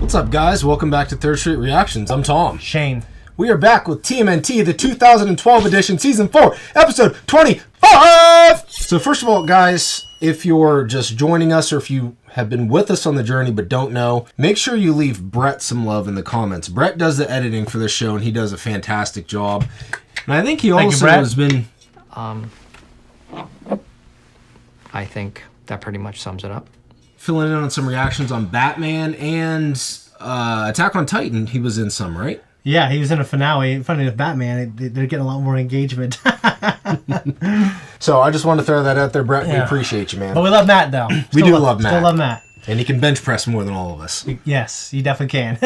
What's up, guys? Welcome back to Third Street Reactions. I'm Tom. Shane. We are back with TMNT, the 2012 edition, Season 4, Episode 25! So first of all, guys, if you're just joining us or if you have been with us on the journey but don't know, make sure you leave Brett some love in the comments. Brett does the editing for this show, and he does a fantastic job. And I think he also has been... I think that pretty much sums it up. Filling in on some reactions on Batman and Attack on Titan. He was in some, right? Yeah, he was in a finale. Funny enough, Batman, they're getting a lot more engagement. So I just want to throw that out there, Brett. Yeah. We appreciate you, man. But we love Matt, though. We do love Matt. Still love Matt. And he can bench press more than all of us. Yes, he definitely can.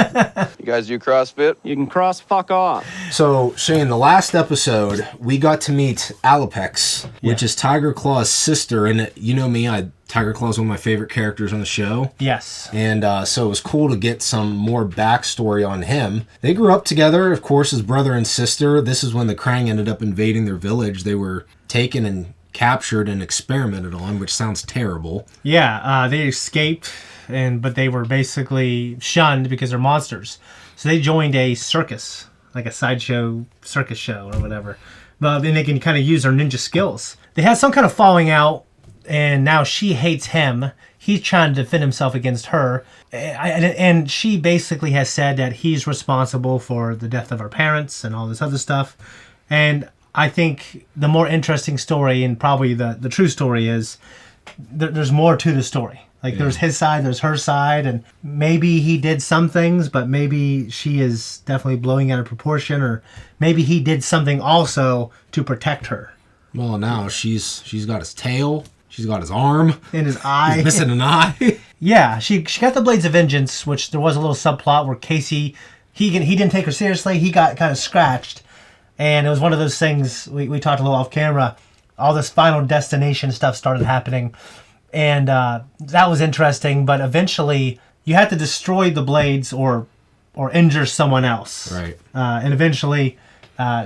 You guys do CrossFit? You can cross fuck off. So, Shane, the last episode, we got to meet Alopex, which is Tiger Claw's sister. And you know me, Tiger Claw is one of my favorite characters on the show. Yes. And so it was cool to get some more backstory on him. They grew up together, of course, as brother and sister. This is when the Krang ended up invading their village. They were taken and captured and experimented on, which sounds terrible. Yeah, they escaped, but they were basically shunned because they're monsters. So they joined a circus, like a sideshow circus show or whatever. But then they can kind of use their ninja skills. They had some kind of falling out, and now she hates him. He's trying to defend himself against her. And she basically has said that he's responsible for the death of her parents and all this other stuff. And I think the more interesting story, and probably the true story, is there's more to the story. Like, there's his side, there's her side, and maybe he did some things, but maybe she is definitely blowing out of proportion, or maybe he did something also to protect her. Well, now she's got his tail, she's got his arm, and his eye. He's missing an eye. Yeah, she got the Blades of Vengeance, which there was a little subplot where Casey, he didn't take her seriously, he got kind of scratched. And it was one of those things, we talked a little off camera, all this Final Destination stuff started happening. And that was interesting, but eventually you had to destroy the blades or injure someone else. Right. And eventually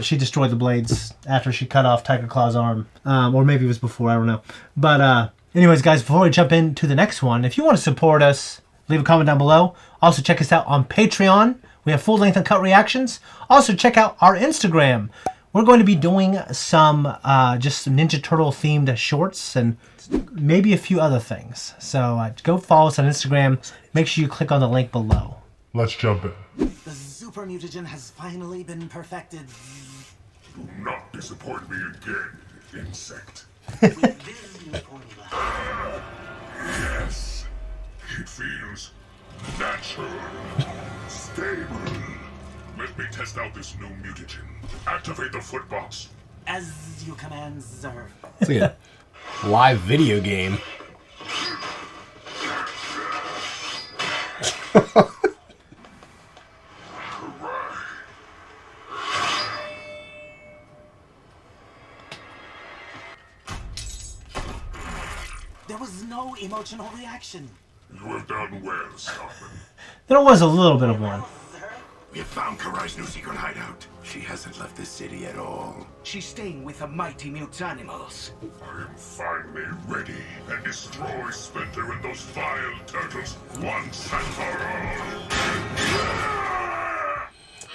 she destroyed the blades after she cut off Tiger Claw's arm. Or maybe it was before, I don't know. But anyways, guys, before we jump into the next one, if you want to support us, leave a comment down below. Also, check us out on Patreon. We have full-length and cut reactions. Also, check out our Instagram. We're going to be doing some just Ninja Turtle-themed shorts and maybe a few other things. So go follow us on Instagram. Make sure you click on the link below. Let's jump in. The super mutagen has finally been perfected. Do not disappoint me again, insect. With this new formula. Yes, it feels natural. Stable. Let me test out this new mutagen. Activate the foot box. As you command, sir. It's like a live video game. There was no emotional reaction. You have done well, Stockman. There was a little bit of one. We have found Karai's new secret hideout. She hasn't left the city at all. She's staying with the mighty mutanimals. I am finally ready and destroy Splinter and those vile turtles once and for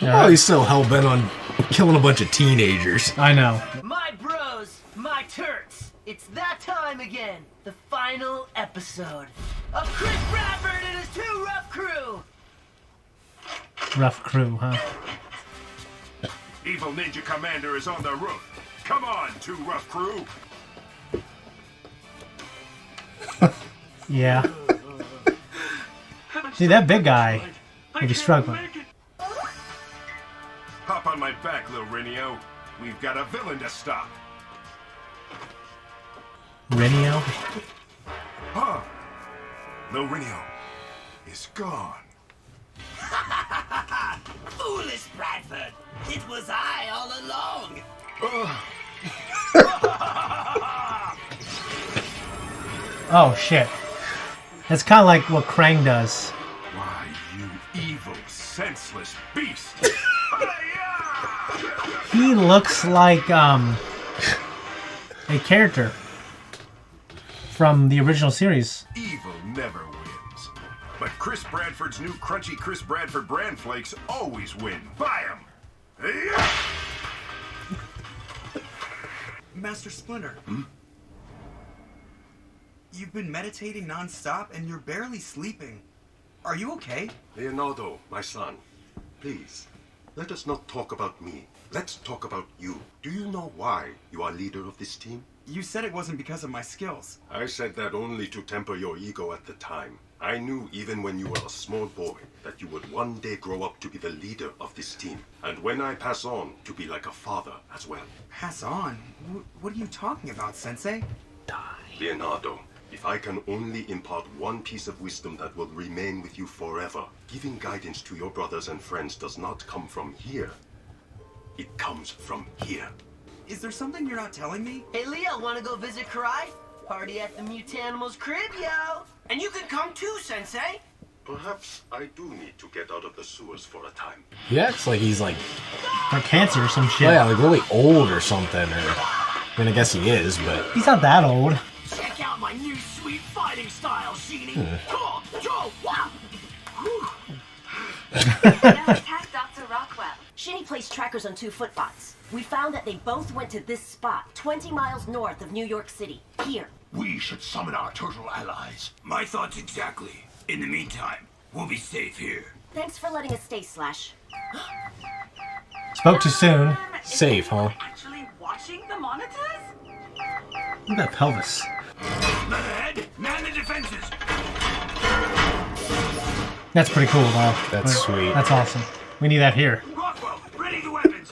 all. Oh, he's so hell-bent on killing a bunch of teenagers. I know. My bros, my turts. It's that time again. The final episode of Chris Bradford and his two rough crew. Rough crew, huh? Evil Ninja Commander is on the roof. Come on, two rough crew. Yeah. See, that big guy may be struggling. Hop on my back, Lil Renio. We've got a villain to stop. Renio? Huh? Lil Renio is gone. Foolish Bradford. It was I all along. Oh, shit. That's kind of like what Krang does. Why, you evil, senseless beast. He looks like a character from the original series. Evil never wins. But Chris Bradford's new crunchy Chris Bradford brand flakes always win. Buy them! Yeah. Master Splinter. You've been meditating non-stop and you're barely sleeping. Are you okay? Leonardo, my son, please, let us not talk about me. Let's talk about you. Do you know why you are leader of this team? You said it wasn't because of my skills. I said that only to temper your ego at the time. I knew even when you were a small boy that you would one day grow up to be the leader of this team. And when I pass on, to be like a father as well. Pass on? What are you talking about, Sensei? Leonardo, if I can only impart one piece of wisdom that will remain with you forever, giving guidance to your brothers and friends does not come from here. It comes from here. Is there something you're not telling me? Hey, Leo, wanna go visit Karai? Party at the Mutanimals' crib, yo! And you can come too, Sensei! Perhaps I do need to get out of the sewers for a time. He acts like he's like, Got cancer or some shit. yeah, like really old or something. Or I mean, I guess he is, but He's not that old. Check out my new sweet fighting style, Sheeny! Go, Joe, wow! Now attack Dr. Rockwell. Shinny placed trackers on 2 footbots. We found that they both went to this spot, 20 miles north of New York City. Here. We should summon our turtle allies. My thoughts exactly. In the meantime, we'll be safe here. Thanks for letting us stay, Slash. Spoke too soon. safe, huh? Actually watching the monitors? Look at that pelvis. Ahead, man the defenses. That's pretty cool, though. That's sweet. That's awesome. We need that here. Rockwell, ready the weapons.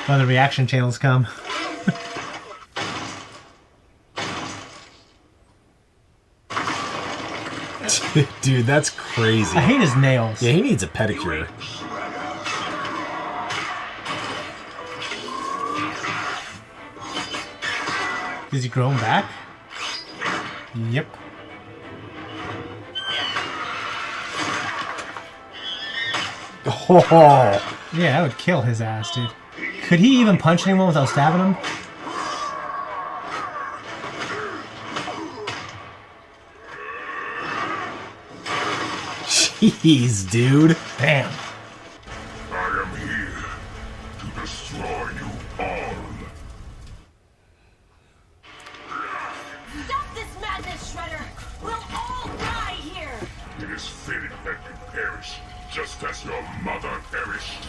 When the reaction channels come. Dude, that's crazy. I hate his nails. Yeah, he needs a pedicure. Is he growing back? Yep. Oh, Yeah, that would kill his ass, dude. Could he even punch anyone without stabbing him? jeez, dude. Damn. I am here to destroy you all. Stop this madness, Shredder! We'll all die here! It is fitting that you perish, just as your mother perished.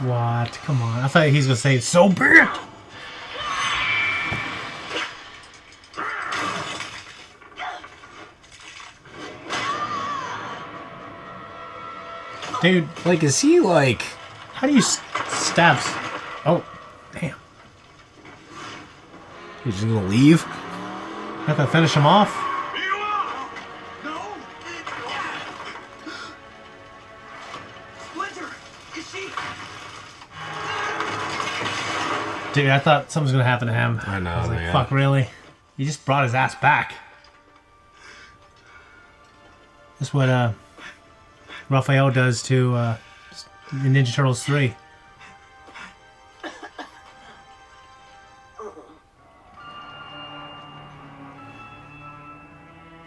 What? Come on. I thought he was gonna say, so be it! Dude, Like, is he like... how do you stab? Oh, damn. He's just gonna leave? Not gonna finish him off? Splinter, is she? Dude, I thought something was gonna happen to him. I know, was like, man. fuck, really? He just brought his ass back. That's what Raphael does to Ninja Turtles 3.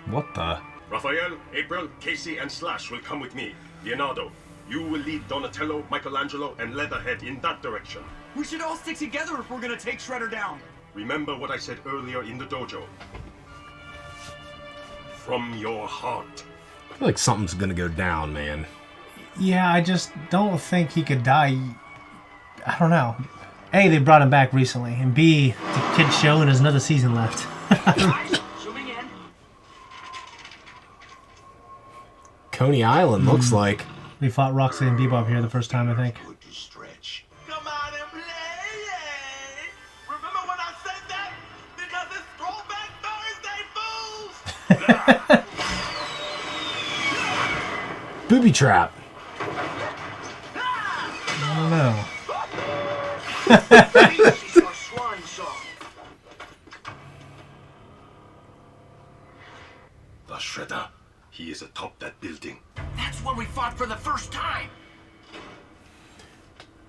What the? Raphael, April, Casey, and Slash will come with me. Leonardo, you will lead Donatello, Michelangelo, and Leatherhead in that direction. We should all stick together if we're gonna take Shredder down. Remember what I said earlier in the dojo. From your heart. I feel like something's gonna go down, man. Yeah, I just don't think he could die. I don't know. A, they brought him back recently, and B, the kid's show and there's another season left. Zooming in. Coney Island looks like. We fought Roxy and Bebop here the first time, I think. Good to stretch. Come on and play! Remember when I said that? Because it's Throwback Thursday, fools! Booby trap. I don't know. She's our swan song. The Shredder. He is atop that building. That's when we fought for the first time.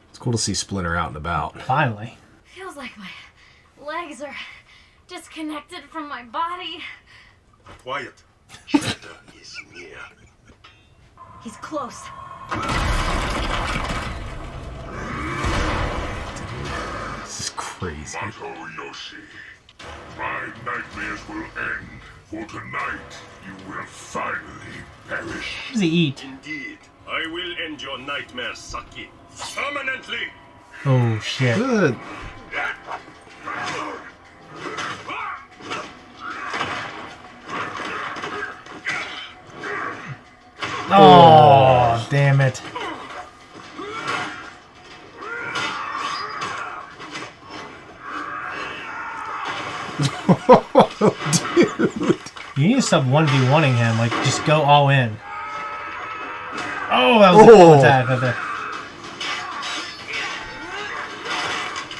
It's cool to see Splinter out and about. Finally. Feels like my legs are disconnected from my body. Quiet. Shredder is near. He's close. This is crazy. Mato Yoshi, my nightmares will end. For tonight, you will finally perish. What does he eat? Indeed, I will end your nightmares, Saki. Permanently! Oh, shit. Good. Oh, damn it. Dude. You need to stop 1v1ing him. Like, just go all in. Oh, that was a cool attack right there.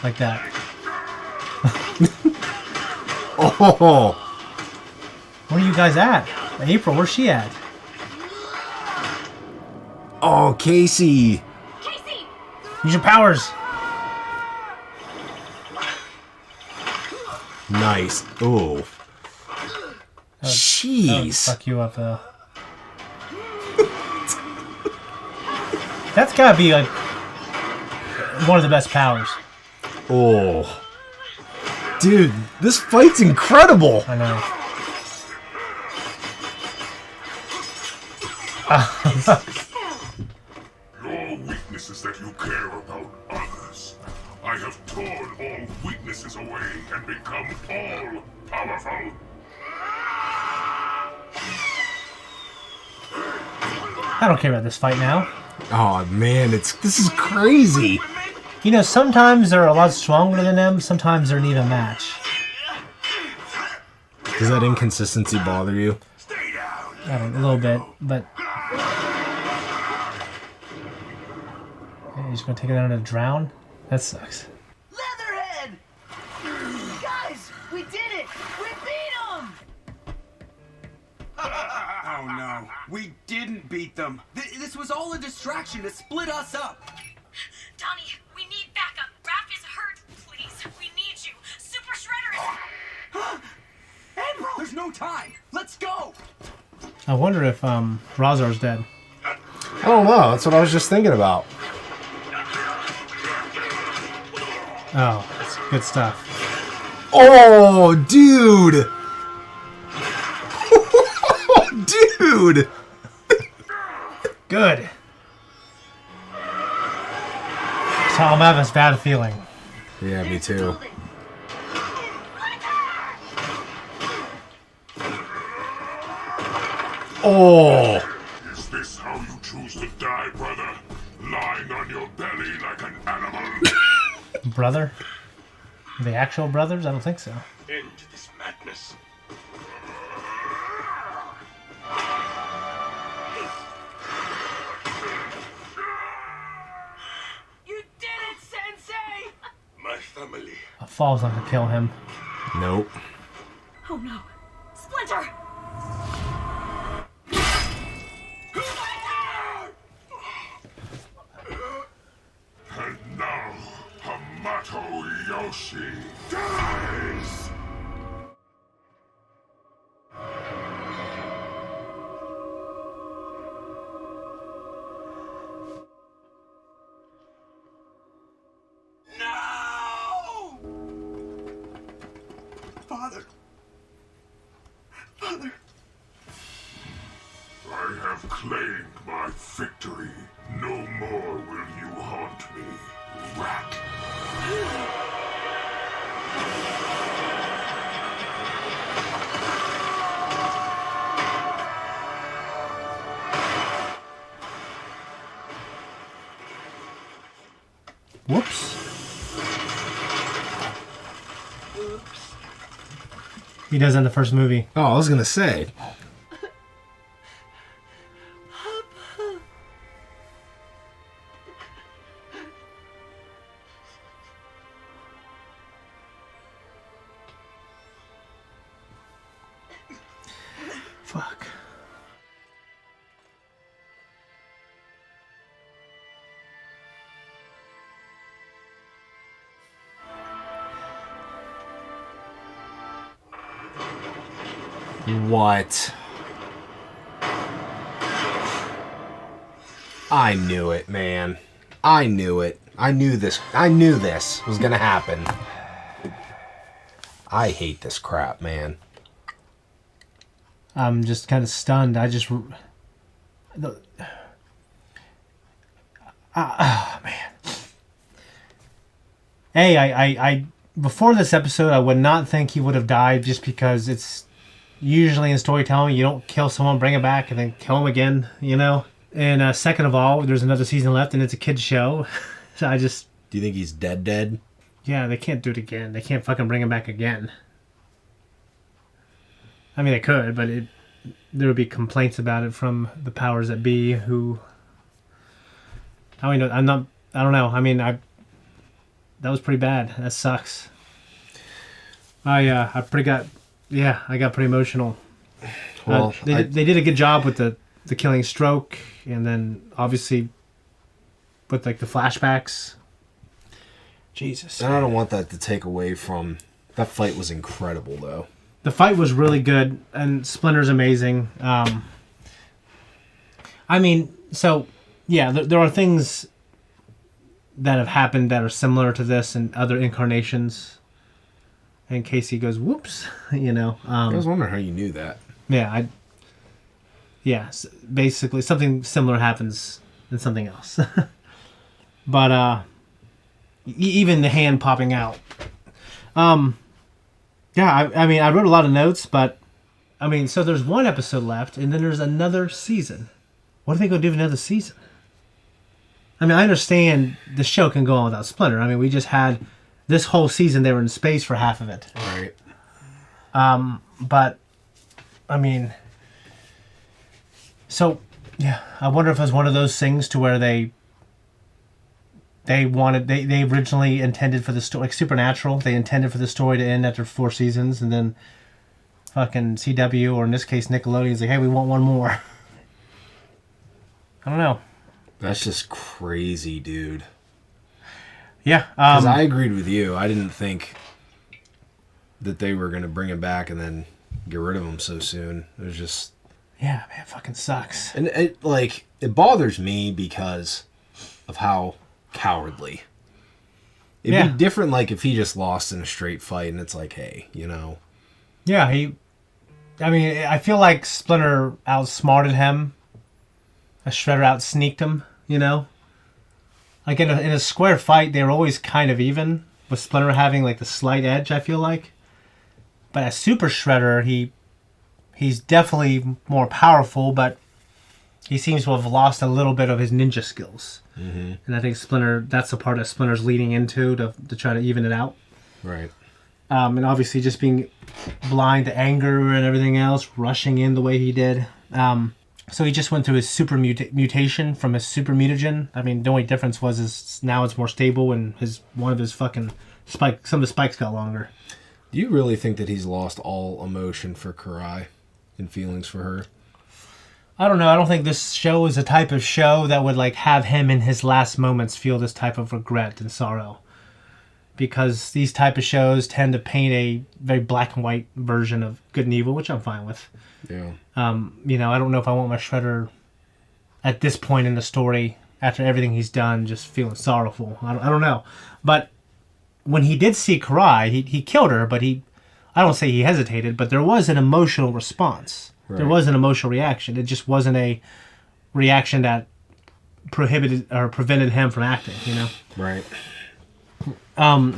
Like that. Oh. Where are you guys at? April, where's she at? Oh, Casey. Casey! Use your powers. Nice. Oh. Jeez. Fuck you up, though. That's gotta be, like, one of the best powers. Oh. Dude, this fight's incredible. I know. Your weakness is that you care about others. I have torn all weaknesses away and become all-powerful. I don't care about this fight now. Oh man, this is crazy. You know, sometimes they're a lot stronger than them, sometimes they're an even match. Does that inconsistency bother you? I don't, a little bit, but... Hey, he's gonna take it down to drown? That sucks. Leatherhead! Guys, we did it! We beat them! Oh no, we didn't beat them. This was all a distraction to split us up. Donnie, we need backup. Raph is hurt. Please, we need you. Super Shredder is... April! There's no time. Let's go. I wonder if, Razor's dead. I don't know. That's what I was just thinking about. Oh, that's good stuff. Oh, dude. Dude. Good. So I'm having this bad feeling. Yeah, me too. Oh. Is this how you choose to die, brother? Lying on your belly like an animal? Brother? The actual brothers? I don't think so. End this madness. You did it, Sensei! My family. A fall's not gonna kill him. Nope. Oh no. Splinter! And now, Hamato Yoshi dies! No! Father. Father. I have claimed my victory. No more will you haunt me, rat. Whoops. He does in the first movie. Oh, I was gonna say. Fuck. What? I knew it, man. I knew it. I knew this was gonna happen. I hate this crap, man. I'm just kind of stunned. Man. Hey, I before this episode, I would not think he would have died, just because it's usually in storytelling, you don't kill someone, bring it back, and then kill him again, you know? And second of all, there's another season left, and it's a kid's show. So I just... Do you think he's dead? Yeah, they can't do it again. They can't fucking bring him back again. I mean, they could, but there would be complaints about it from the powers that be, who... I don't know. I mean, that was pretty bad. That sucks. I got pretty emotional. Well, they did a good job with the killing stroke, and then obviously with like the flashbacks. Jesus. And I don't want that to take away from... That fight was incredible, though. The fight was really good, and Splinter's amazing. I mean, so, yeah, there are things that have happened that are similar to this in other incarnations. And Casey goes, whoops, you know. I was wondering how you knew that. Yeah, basically something similar happens in something else. But even the hand popping out. I mean, I wrote a lot of notes, but I mean, so there's one episode left, and then there's another season. What are they going to do with another season? I mean, I understand the show can go on without Splinter. I mean, we just had this whole season, they were in space for half of it. Right. But I mean, so yeah, I wonder if it was one of those things to where they originally intended for the story, like Supernatural, they intended for the story to end after 4 seasons, and then fucking CW, or in this case Nickelodeon's like, hey, we want one more. I don't know. That's just crazy, dude. Yeah. Because I agreed with you. I didn't think that they were going to bring him back and then get rid of him so soon. It was just... Yeah, man, it fucking sucks. And it bothers me because of how cowardly. It'd be different like if he just lost in a straight fight and it's like, hey, you know. Yeah, I feel like Splinter outsmarted him. A Shredder out-sneaked him, you know? Like in a square fight, they were always kind of even, with Splinter having like the slight edge, I feel like. But as Super Shredder, he's definitely more powerful, but he seems to have lost a little bit of his ninja skills. Mm-hmm. And I think that's the part that Splinter's leading into to try to even it out. Right. And obviously just being blind to anger and everything else, rushing in the way he did. So he just went through his super mutation from his super mutagen. I mean, the only difference was now it's more stable, and one of his fucking some of the spikes got longer. Do you really think that he's lost all emotion for Karai and feelings for her? I don't know. I don't think this show is a type of show that would like have him in his last moments feel this type of regret and sorrow. Because these type of shows tend to paint a very black and white version of good and evil, which I'm fine with. Yeah. You know, I don't know if I want my Shredder at this point in the story, after everything he's done, just feeling sorrowful. I don't know. But when he did see Karai, he killed her, but I don't say he hesitated, but there was an emotional response. Right. There was an emotional reaction. It just wasn't a reaction that prohibited or prevented him from acting, you know? Right.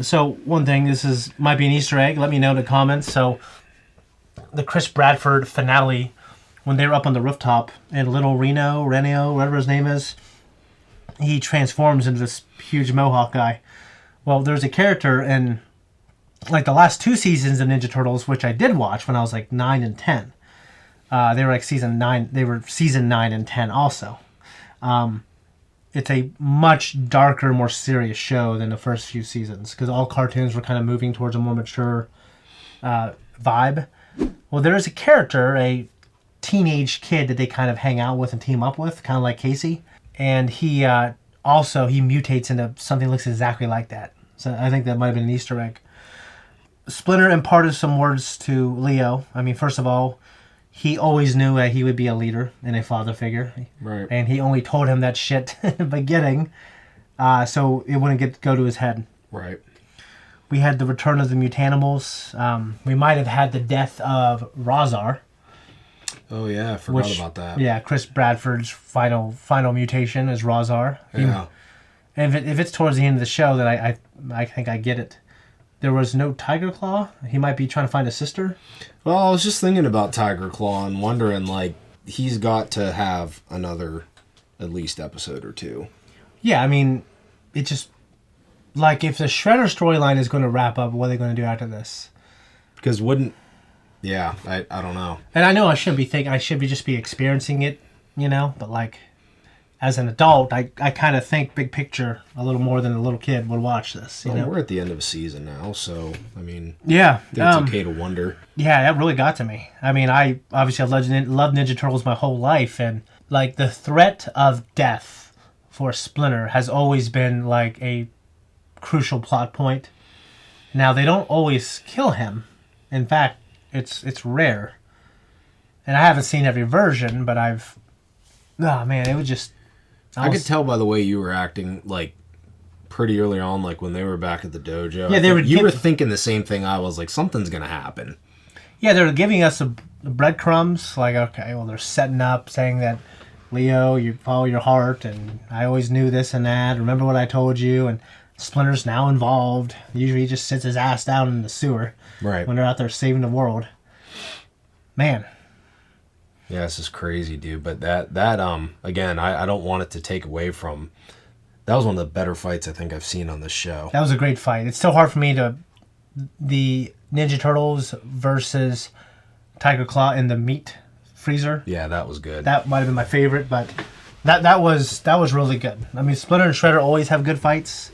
So one thing, might be an Easter egg. Let me know in the comments. So the Chris Bradford finale, when they were up on the rooftop, and little Reno, whatever his name is, he transforms into this huge mohawk guy. Well, there's a character in like the last 2 seasons of Ninja Turtles, which I did watch when I was like 9 and 10. They were like season 9. They were season 9 and 10 also. It's a much darker, more serious show than the first few seasons, because all cartoons were kind of moving towards a more mature vibe. Well, there is a character, a teenage kid that they kind of hang out with and team up with, kind of like Casey. And he mutates into something that looks exactly like that. So I think that might have been an Easter egg. Splinter imparted some words to Leo. I mean, first of all, he always knew that he would be a leader and a father figure. Right. And he only told him that shit in the beginning, so it wouldn't go to his head. Right. We had the return of the Mutanimals. We might have had the death of Razar. Oh yeah, I forgot about that. Yeah, Chris Bradford's final mutation is Razar. Yeah. And if it's towards the end of the show, then I think I get it. There was no Tiger Claw. He might be trying to find a sister. Well, I was just thinking about Tiger Claw and wondering, like, he's got to have another at least episode or two. Yeah, I mean, it just... Like, if the Shredder storyline is going to wrap up, what are they going to do after this? Because yeah, I don't know. And I know I should be just be experiencing it, you know? But, like, as an adult, I kind of think big picture a little more than a little kid would watch this, you know? We're at the end of a season now, so, I mean... Yeah. I think it's okay to wonder. Yeah, that really got to me. I mean, I've loved Ninja Turtles my whole life, and, like, the threat of death for Splinter has always been, like, a crucial plot point. Now, they don't always kill him. In fact, it's rare. And I haven't seen every version, but it was just... I could tell by the way you were acting, like, pretty early on, like, when they were back at the dojo. Yeah, you were thinking the same thing I was, like, something's gonna happen. Yeah, they're giving us the breadcrumbs, like, okay, well, they're setting up, saying that, Leo, you follow your heart, and I always knew this and that, remember what I told you, and Splinter's now involved. Usually he just sits his ass down in the sewer. Right. When they're out there saving the world. Man. Yeah, this is crazy, dude. But that again, I don't want it to take away from... That was one of the better fights I think I've seen on this show. That was a great fight. It's still hard for me to... The Ninja Turtles versus Tiger Claw in the meat freezer. Yeah, that was good. That might have been my favorite, but that was really good. I mean, Splinter and Shredder always have good fights.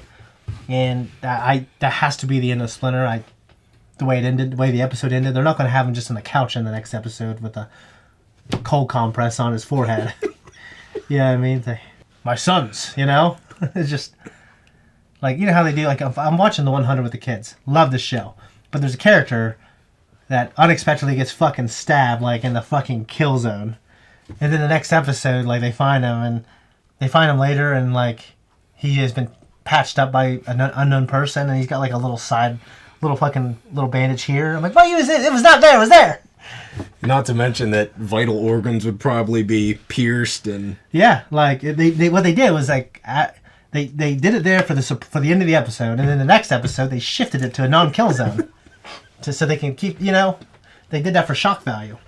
And that has to be the end of Splinter. The way the episode ended, they're not going to have him just on the couch in the next episode with a cold compress on his forehead. Yeah, I mean, my sons, you know? It's just, like, you know how they do, like, I'm watching The 100 with the kids. Love this show. But there's a character that unexpectedly gets fucking stabbed, like, in the fucking kill zone. And then the next episode, like, they find him later, and, like, he has been patched up by an unknown person, and he's got, like, a little bandage here. I'm like, what is it? It was not there. It was there. Not to mention that vital organs would probably be pierced and... Yeah, like, what they did was, like, they did it there for the end of the episode, and then the next episode, they shifted it to a non-kill zone. So they can keep, you know, they did that for shock value.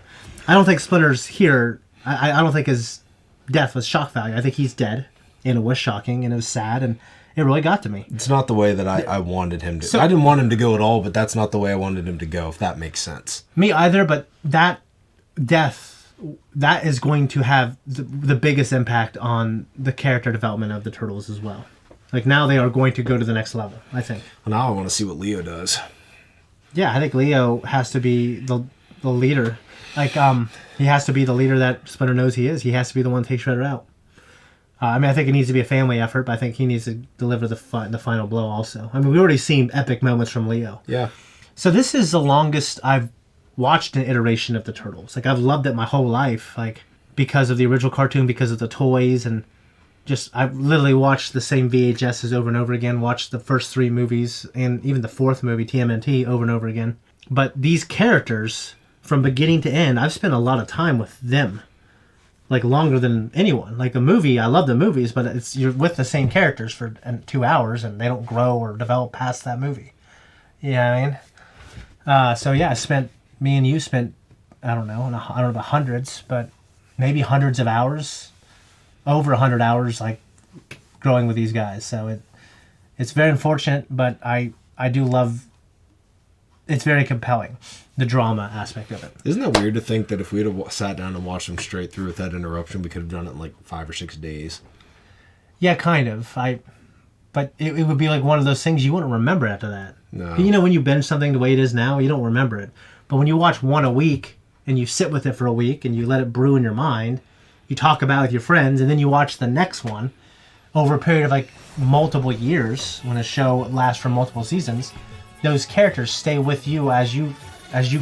I don't think Splinter's here. I don't think his death was shock value. I think he's dead, and it was shocking, and it was sad, and it really got to me. It's not the way that I wanted him to. I didn't want him to go at all, but that's not the way I wanted him to go, if that makes sense. Me either, but that death, that is going to have the biggest impact on the character development of the Turtles as well. Like, now they are going to go to the next level, I think. Well, now I want to see what Leo does. Yeah, I think Leo has to be the leader. Like, he has to be the leader that Splinter knows he is. He has to be the one to take Shredder out. I mean, I think it needs to be a family effort, but I think he needs to deliver the final blow also. I mean, we've already seen epic moments from Leo. Yeah. So this is the longest I've watched an iteration of the Turtles. Like, I've loved it my whole life, like, because of the original cartoon, because of the toys, and just, I've literally watched the same VHSs over and over again, watched the first 3 movies, and even the 4th movie, TMNT, over and over again. But these characters, from beginning to end, I've spent a lot of time with them. Like, longer than anyone. Like, the movie, I love the movies, but you're with the same characters for 2 hours, and they don't grow or develop past that movie. You know what I mean? So, yeah, me and you spent, I don't know about hundreds, but maybe hundreds of hours, over 100 hours, like, growing with these guys. So, it's very unfortunate, but I do love, it's very compelling. The drama aspect of it. Isn't that weird to think that if we had sat down and watched them straight through without interruption, we could have done it in like 5 or 6 days? Yeah, kind of. But it would be like one of those things you wouldn't remember after that. No. You know, when you binge something the way it is now, you don't remember it. But when you watch one a week and you sit with it for a week and you let it brew in your mind, you talk about it with your friends, and then you watch the next one over a period of like multiple years, when a show lasts for multiple seasons, those characters stay with you as you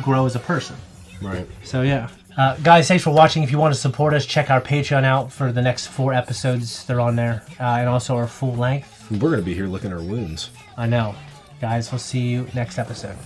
grow as a person. Right. So yeah. Guys, thanks for watching. If you want to support us, check our Patreon out for the next 4 episodes. They're on there. And also our full length. We're going to be here licking our wounds. I know. Guys, we'll see you next episode.